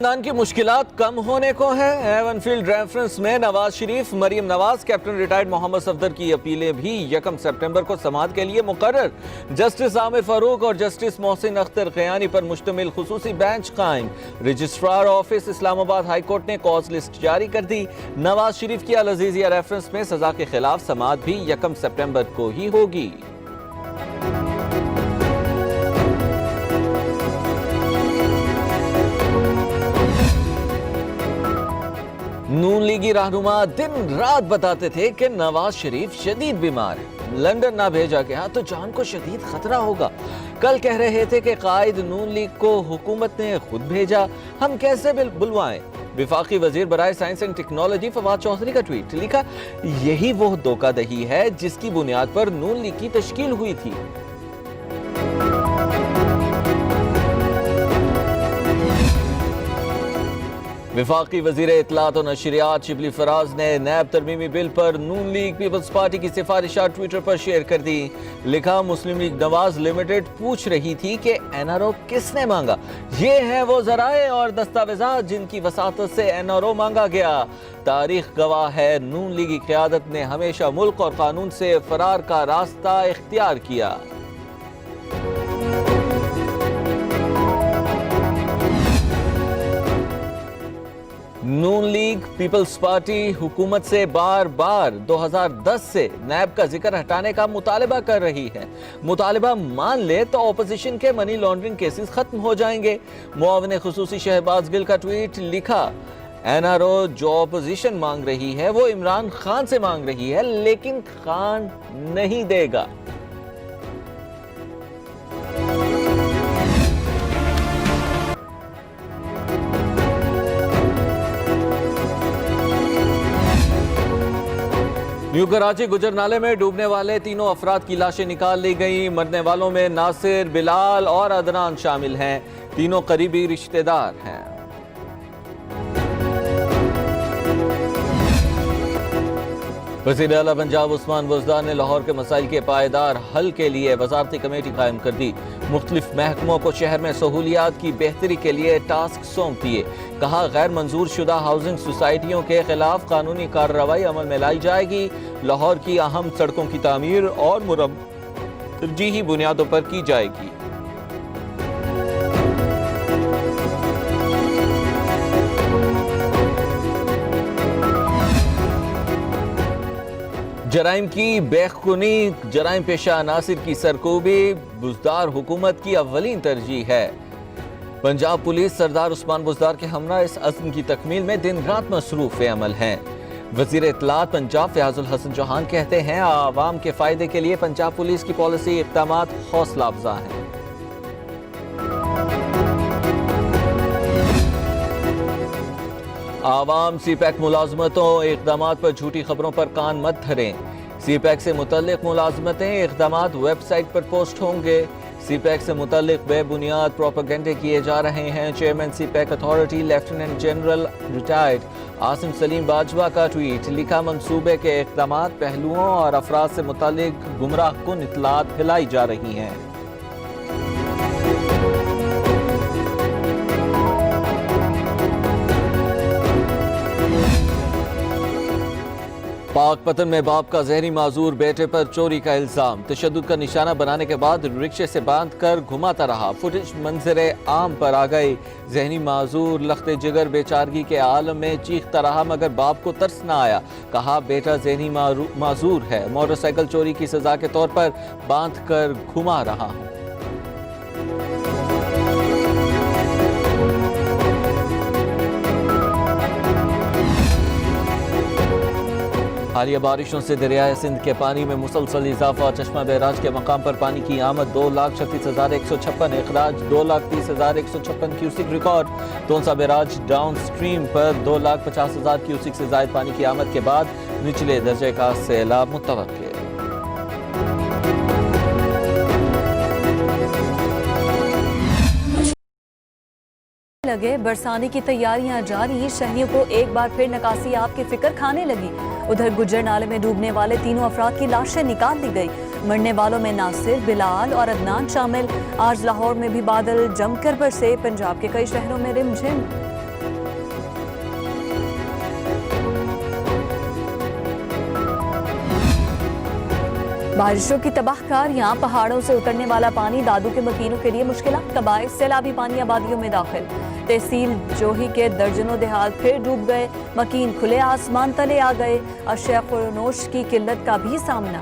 خاندان کی مشکلات کم ہونے کو ہے۔ ایون فیلڈ ریفرنس میں نواز شریف، مریم نواز، کیپٹن ریٹائرڈ محمد صفدر کی اپیلیں بھی 1 سپٹمبر کو سماعت کے لیے مقرر۔ جسٹس عامر فاروق اور جسٹس محسن اختر قیانی پر مشتمل خصوصی بینچ قائم۔ رجسٹرار آفس اسلام آباد ہائی کورٹ نے کاز لسٹ جاری کر دی۔ نواز شریف کی العزیزیہ ریفرنس میں سزا کے خلاف سماعت بھی 1 سپٹمبر کو ہی ہوگی۔ نون لیگی رہنما دن رات بتاتے تھے کہ نواز شریف شدید بیمار ہے، لندن نہ بھیجا گیا تو جان کو شدید خطرہ ہوگا۔ کل کہہ رہے تھے کہ قائد نون لیگ کو حکومت نے خود بھیجا، ہم کیسے بلوائیں؟ وفاقی وزیر برائے science and technology Fawad Chaudhry کا ٹویٹ، لکھا یہی وہ دھوکہ دہی ہے جس کی بنیاد پر نون لیگ کی تشکیل ہوئی تھی۔ وفاقی وزیر اطلاعات و نشریات شبلی فراز نے نیب ترمیمی بل پر نون لیگ پیپلز پارٹی کی سفارشات ٹویٹر پر شیئر کر دی۔ لکھا مسلم لیگ نواز لمیٹڈ پوچھ رہی تھی کہ این آر او کس نے مانگا؟ یہ ہیں وہ ذرائع اور دستاویزات جن کی وساطت سے این آر او مانگا گیا۔ تاریخ گواہ ہے نون لیگی قیادت نے ہمیشہ ملک اور قانون سے فرار کا راستہ اختیار کیا۔ نون لیگ پیپلز پارٹی حکومت سے بار بار 2010 سے نیب کا ذکر ہٹانے کا مطالبہ کر رہی ہے۔ مطالبہ مان لے تو اپوزیشن کے منی لانڈرنگ کیسز ختم ہو جائیں گے۔ معاون خصوصی شہباز گل کا ٹویٹ، لکھا این آر او جو اپوزیشن مانگ رہی ہے وہ عمران خان سے مانگ رہی ہے، لیکن خان نہیں دے گا۔ نیو کراچی گجرنالے میں ڈوبنے والے تینوں افراد کی لاشیں نکال لی گئیں۔ مرنے والوں میں ناصر، بلال اور عدنان شامل ہیں۔ تینوں قریبی رشتہ دار ہیں۔ وزیر اعلیٰ پنجاب عثمان بزدار نے لاہور کے مسائل کے پائیدار حل کے لیے وزارتی کمیٹی قائم کر دی۔ مختلف محکموں کو شہر میں سہولیات کی بہتری کے لیے ٹاسک سونپ دیے۔ کہا غیر منظور شدہ ہاؤسنگ سوسائٹیوں کے خلاف قانونی کارروائی عمل میں لائی جائے گی۔ لاہور کی اہم سڑکوں کی تعمیر اور مرمت ترجیحی بنیادوں پر کی جائے گی۔ جرائم کی بیخونی، جرائم پیشہ عناصر کی سرکوبی بزدار حکومت کی اولین ترجیح ہے۔ پنجاب پولیس سردار عثمان بزدار کے ہمراہ اس عزم کی تکمیل میں دن رات مصروف عمل ہیں۔ وزیر اطلاعات پنجاب فیاض الحسن چوہان کہتے ہیں عوام کے فائدے کے لیے پنجاب پولیس کی پالیسی اقدامات حوصلہ افزا ہیں۔ عوام سی پیک ملازمتوں اقدامات پر جھوٹی خبروں پر کان مت دھریں۔ سی پیک سے متعلق ملازمتیں اقدامات ویب سائٹ پر پوسٹ ہوں گے۔ سی پیک سے متعلق بے بنیاد پروپیگنڈے کیے جا رہے ہیں۔ Chairman CPEC authority lieutenant general retired Asim Saleem Bajwa کا ٹویٹ، لکھا منصوبے کے اقدامات، پہلوؤں اور افراد سے متعلق گمراہ کن اطلاعات پھیلائی جا رہی ہیں۔ پاک پتن میں باپ کا ذہنی معذور بیٹے پر چوری کا الزام، تشدد کا نشانہ بنانے کے بعد رکشے سے باندھ کر گھماتا رہا۔ فوٹیج منظر عام پر آ گئی۔ ذہنی معذور لخت جگر بے چارگی کے عالم میں چیختا رہا مگر باپ کو ترس نہ آیا۔ کہا بیٹا ذہنی معذور ہے، موٹر سائیکل چوری کی سزا کے طور پر باندھ کر گھما رہا ہوں۔ حالیہ بارشوں سے دریائے سندھ کے پانی میں مسلسل اضافہ۔ چشمہ بیراج کے مقام پر پانی کی آمد 2,36,156، اخراج 2,30,156 cusec record. Taunsa barrage downstream پر 2,50,000 کیوسک سے زائد پانی کی آمد کے بعد نچلے درجے کا سیلاب متوقع۔ لگے برسانے کی تیاریاں جاری، شہریوں کو ایک بار پھر نکاسی آب کی فکر کھانے لگی۔ ادھر گجر نالے میں ڈوبنے والے تینوں افراد کی لاشیں نکال دی گئی۔ مرنے والوں میں ناصر، بلال اور عدنان شامل۔ آج لاہور میں بھی بادل جم کر برسے، پنجاب کے کئی شہروں میں رم جھم۔ बारिशों की तबाहकारियां, पहाड़ों से उतरने वाला पानी दादू के मकीनों के लिए मुश्किलात का बाइस, सैलाबी पानी आबादियों में दाखिल। तहसील जोही के दर्जनों देहात फिर डूब गए, मकीन खुले आसमान तले आ गए, अशिया खुनोश की किल्लत का भी सामना।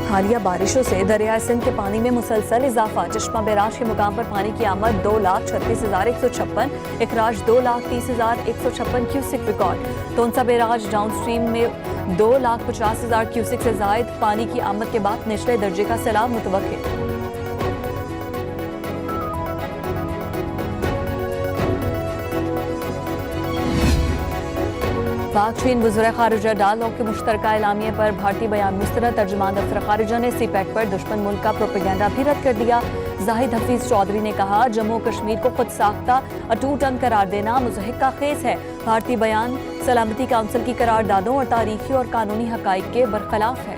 हालिया बारिशों से दरिया सिंध के पानी में मुसलसल इजाफा, चश्मा बैराज के मुकाम पर पानी की आमद 2,36,156, इखराज 2,30,156 cusec record. Taunsa barrage downstream में 2,50,000 क्यूसिक से जायद पानी की आमद के बाद निचले दर्जे का सैलाब मुतवक्किल। पाक चीन वज़ीर ख़ारिजा डायलॉग के मुश्तरका एलामिया पर भारतीय बयान मुस्तरद, तर्जुमान दफ्तर ख़ारिजा ने सीपैक पर दुश्मन मुल्क का प्रोपेगेंडा भी रद्द कर दिया। जाहिद हफीज चौधरी ने कहा, जम्मू कश्मीर को खुद साख्ता अटूट अंग करार देना मुज़हिक खेज है। भारतीय बयान सलामती काउंसिल की करारदादों और तारीखी और कानूनी हक़ाइक़ के बरखिलाफ है।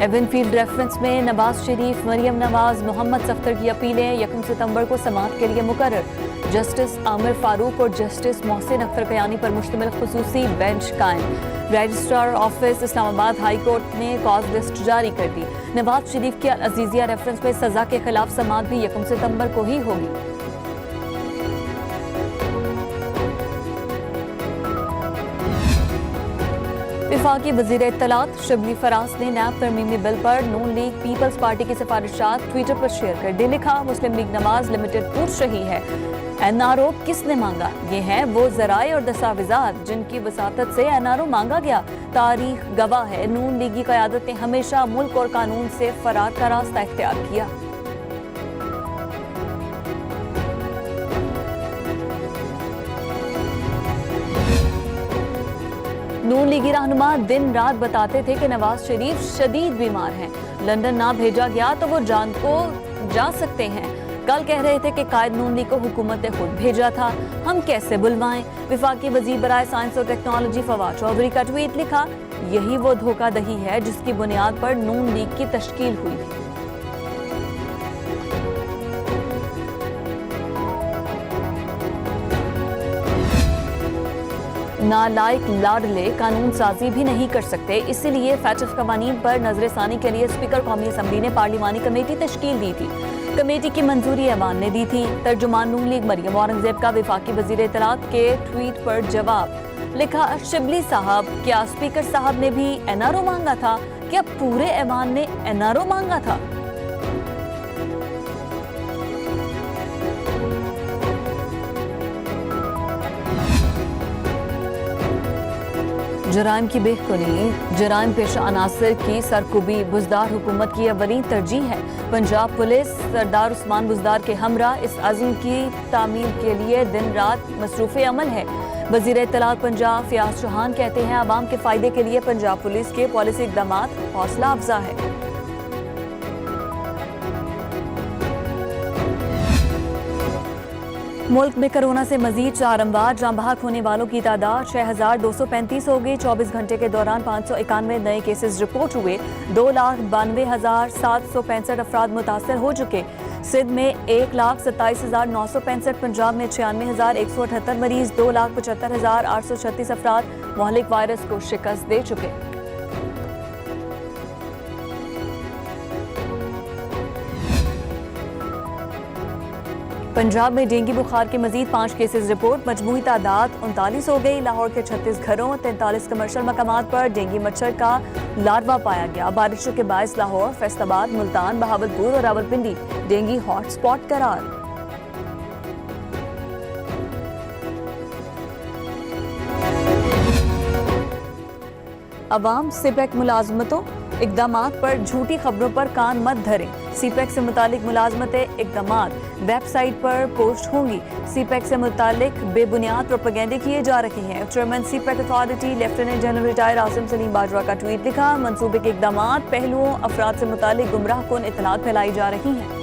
एवनफील्ड रेफरेंस में नवाज शरीफ, मरियम नवाज, मोहम्मद सफ्तर की अपीलें 1 सितंबर को समाअत के लिए मुकर्रर। जस्टिस आमिर फारूक और जस्टिस मोहसिन अख्तर कयानी पर मुश्तमिल खुसूसी बेंच कायम। Registrar office Islamabad high court ने कॉज लिस्ट जारी कर दी। नवाज शरीफ के अजीजिया रेफरेंस में सजा के खिलाफ समाअत भी 1 सितंबर को ही होगी। वफाकी वज़ीर इत्तलात शिबली फराज ने नैब तरमीमी बिल पर नून लीग पीपल्स पार्टी की सिफारिशात ट्विटर पर शेयर कर दी। लिखा, मुस्लिम लीग नवाज लिमिटेड पूछ रही है, एनआरओ किसने मांगा? ये हैं वो ज़राए और दस्तावेज़ात जिनकी वसातत से एनआरओ मांगा गया। तारीख गवाह है, नून लीगी क़यादत ने हमेशा मुल्क और कानून से फरार का रास्ता इख्तियार किया। नून लीगी रहनुमा दिन रात बताते थे कि नवाज शरीफ शदीद बीमार हैं, लंदन ना भेजा गया तो वो जान को जा सकते हैं। कल कह रहे थे कि कायद नून लीग को हुकूमत ने खुद भेजा था, हम कैसे बुलवाएं? वफाकी वजीर बराए साइंस और टेक्नोलॉजी फवाद चौधरी का ट्वीट लिखा, यही वो धोखादही है जिसकी बुनियाद पर नून लीग की तश्कील हुई थी। नालायक लाडले कानून साजी भी नहीं कर सकते, इसीलिए फैचफ कवानीन पर नजरसानी के लिए स्पीकर कौमी असम्बली ने पार्लिमानी कमेटी तश्कील दी थी। कमेटी की मंजूरी ऐवान ने दी थी। तर्जुमान नून लीग मरियम औरंगजेब का वफाकी वजीर इत्तलात के ट्वीट पर जवाब। लिखा, शिबली साहब, क्या स्पीकर साहब ने भी एनआरओ मांगा था? क्या पूरे ऐवान ने एनआरओ मांगा था? जराइम की बेखुनी, जराइम पेशा अनासर की सरकुबी बुजदार हुकूमत की अवली तरजीह है। पंजाब पुलिस सरदार उस्मान बुजदार के हमरा इस अज़्म की तामील के लिए दिन रात मसरूफ़ अमल है। वज़ीर इत्तलात पंजाब फयाज चौहान कहते हैं, आवाम के फ़ायदे के लिए पंजाब पुलिस के पॉलिसी इक़दामात हौसला अफजा है। मुल्क में कोरोना से मजीद 4 अमवात, जाँ बहक होने वालों की तादाद 6,235 हो गई। 24 घंटे के दौरान 591 नए केसेस रिपोर्ट हुए। 2,92,765 अफराद मुतासर हो चुके। सिंध में 1,27,965, पंजाब में 96,178 मरीज, 2,75,836 अफराद मोहलिक वायरस को शिकस्त दे चुके। पंजाब में डेंगू बुखार के मजीद 5 केसेस रिपोर्ट, मजमूई तादाद 39 हो गई। लाहौर के 36 घरों 43 कमर्शियल मकामात पर डेंगू मच्छर का लार्वा पाया गया। बारिशों के बायस लाहौर, फैसलाबाद, मुल्तान, बहावलपुर और रावलपिंडी डेंगू हॉटस्पॉट करार। अवाम सीपैक मुलाजमतों इकदामात पर झूठी खबरों पर कान मत धरें। सीपैक से मुतालिक मुलाजमतें इकदामात वेबसाइट पर पोस्ट होंगी। सीपैक से मुतालिक बेबुनियाद प्रोपेगेंडे किए जा रहे हैं। Chairman CPEC authority lieutenant general retire Asim Salim Bajwa का ट्वीट लिखा, मंसूबे के इकदामात, पहलुओं, अफराद से मुतालिक गुमराह कुन इत्तलात फैलाई जा रही हैं।